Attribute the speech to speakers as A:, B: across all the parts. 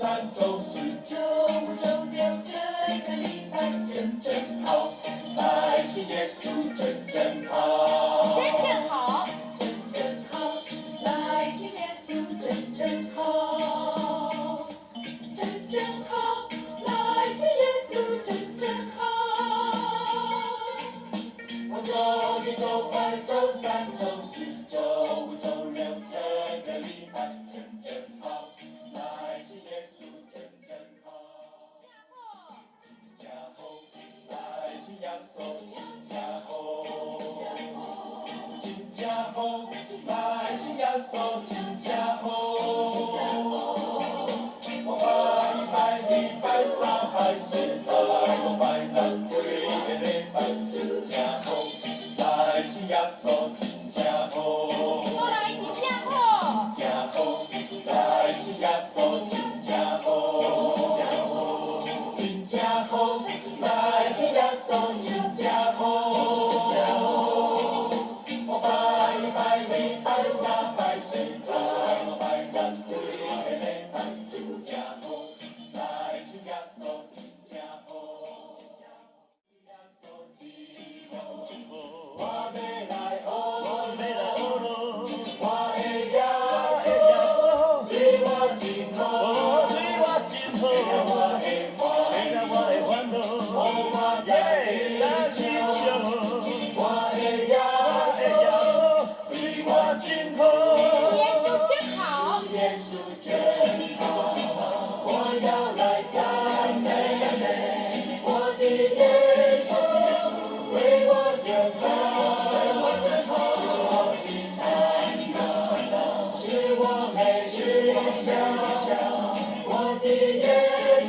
A: 三周四周五周六这个礼拜真好，来信耶稣真好，
B: 真好，
A: 真好，来信耶稣真好，真好，来信耶稣真好。我周一周二周三周四周五周六这个礼拜真好，来信耶稣真好。真好，来信耶稣真好，真好，来信耶稣真好。我拜礼拜三拜四拜五拜六几个礼拜真好，来信耶稣真好。
B: 说来真好，
A: 真好，来信耶稣真好，真好，来信耶稣真好。我拜礼拜三拜四拜五拜六几个礼拜真好，来信耶稣真好。耶稣真好，我要来学咯，我的耶稣对我真好，听了我的烦恼，我也来亲像我的耶稣对我真好，
B: 耶稣真好，
A: 耶稣真好，我要来赞美我的耶稣，为我真好，是我的烦恼，是我没去想，我的耶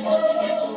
A: 稣。